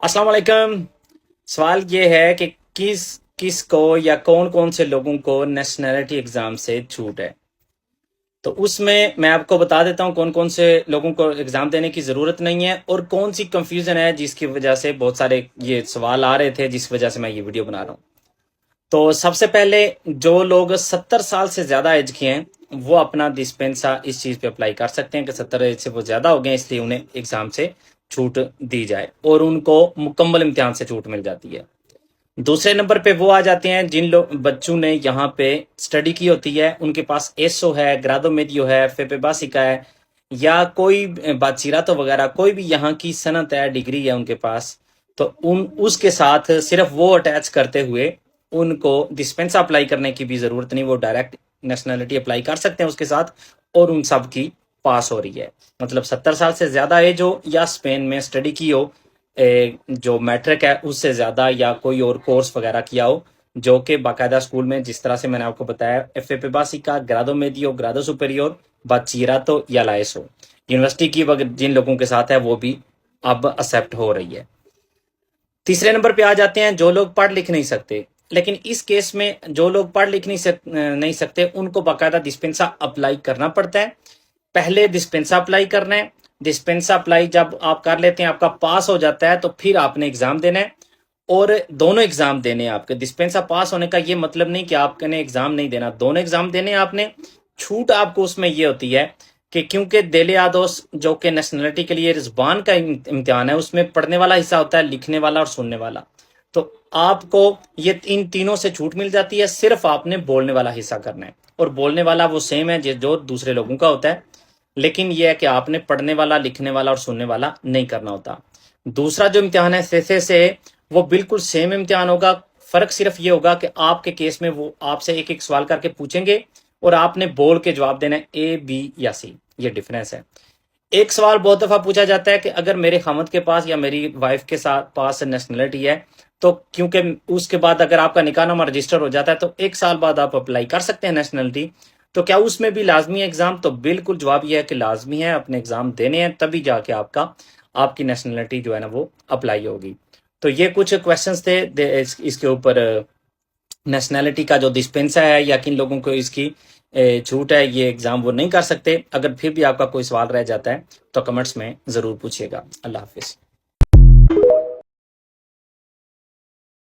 अस्सलाम वालेकुम। सवाल ये है कि किस किस को या कौन कौन से लोगों को नेशनैलिटी एग्ज़ाम से छूट है। तो उसमें मैं आपको बता देता हूँ कौन कौन से लोगों को एग्ज़ाम देने की ज़रूरत नहीं है और कौन सी कंफ्यूजन है जिसकी वजह से बहुत सारे ये सवाल आ रहे थे, जिस वजह से मैं ये वीडियो बना रहा हूँ। तो सबसे पहले जो लोग 70 साल से ज़्यादा एज के हैं वो अपना डिस्पेंसा इस चीज़ पे अप्लाई कर सकते हैं कि 70 एज से वो ज़्यादा हो गए, इसलिए उन्हें एग्ज़ाम से छूट दी जाए और उनको मुकम्मल इम्तिहान से छूट मिल जाती है। दूसरे नंबर पे वो आ जाते हैं जिन लोग बच्चों ने यहाँ पे स्टडी की होती है, उनके पास एसओ है, ग्रादो मेडियो है, फेपे बासिका है या कोई बातचीरातो वगैरह कोई भी यहाँ की सनत है, डिग्री है उनके पास। तो उन उसके साथ सिर्फ वो अटैच करते हुए उनको डिस्पेंसा अप्लाई करने की भी ज़रूरत नहीं, वो डायरेक्ट नेशनैलिटी अप्लाई कर सकते हैं उसके साथ और उन सब की पास हो रही है। मतलब 70 साल से ज़्यादा एज हो या स्पेन में स्टडी की हो, जो मैट्रिक है उससे ज़्यादा या कोई और कोर्स वगैरह किया हो जो कि बाकायदा स्कूल में, जिस तरह से मैंने आपको बताया, एफ ए पे बासिका, ग्रादो मेडियो, ग्रादो सुपेरियोर, बाचीरातो या लाएसो। यूनिवर्सिटी की जिन लोगों के साथ है वो भी अब एक्सेप्ट हो रही है। तीसरे नंबर पे आ जाते हैं जो लोग पढ़ लिख नहीं सकते, लेकिन इस केस में जो लोग पढ़ लिख नहीं सकते उनको बाकायदा डिस्पेंसा अप्लाई करना पड़ता है। पहले डिस्पेंसा अप्लाई करना है। डिस्पेंसा अप्लाई जब आप कर लेते हैं, आपका पास हो जाता है, तो फिर आपने एग्जाम देना है और दोनों एग्जाम देने हैं आपके। डिस्पेंसा पास होने का ये मतलब नहीं कि आपने एग्जाम नहीं देना, दोनों एग्जाम देने हैं आपने। छूट आपको उसमें ये होती है कि क्योंकि देले आदोस जो कि नेशनलिटी के लिए ज़बान का इम्तिहान है, उसमें पढ़ने वाला हिस्सा होता है, लिखने वाला और सुनने वाला। तो आपको ये इन तीनों से छूट मिल जाती है, सिर्फ आपने बोलने वाला हिस्सा करना है और बोलने वाला वो सेम है जो दूसरे लोगों का होता है, लेकिन यह है कि आपने पढ़ने वाला, लिखने वाला और सुनने वाला नहीं करना होता। दूसरा जो इम्तिहान है से वो बिल्कुल सेम इम्तिहान होगा। फर्क सिर्फ ये होगा कि आपके केस में वो आपसे एक एक सवाल करके पूछेंगे और आपने बोल के जवाब देना है, ए बी या सी। ये डिफरेंस है। एक सवाल बहुत दफा पूछा जाता है कि अगर मेरे खामद के पास या मेरी वाइफ के साथ पास नेशनलिटी है, तो क्योंकि उसके बाद अगर आपका निकाहनामा रजिस्टर हो जाता है तो 1 साल बाद आप अप्लाई कर सकते हैं नेशनलिटी। तो क्या उसमें भी लाजमी है एग्जाम? तो बिल्कुल जवाब यह है कि लाजमी है, अपने एग्जाम देने हैं, तभी जाके आपकी नेशनलिटी जो है ना वो अप्लाई होगी। तो ये कुछ क्वेश्चंस थे इसके ऊपर, नेशनैलिटी का जो डिस्पेंसा है या किन लोगों को इसकी छूट है, ये एग्ज़ाम वो नहीं कर सकते। अगर फिर भी आपका कोई सवाल रह जाता है तो कमेंट्स में ज़रूर पूछिएगा। अल्लाह हाफिज़।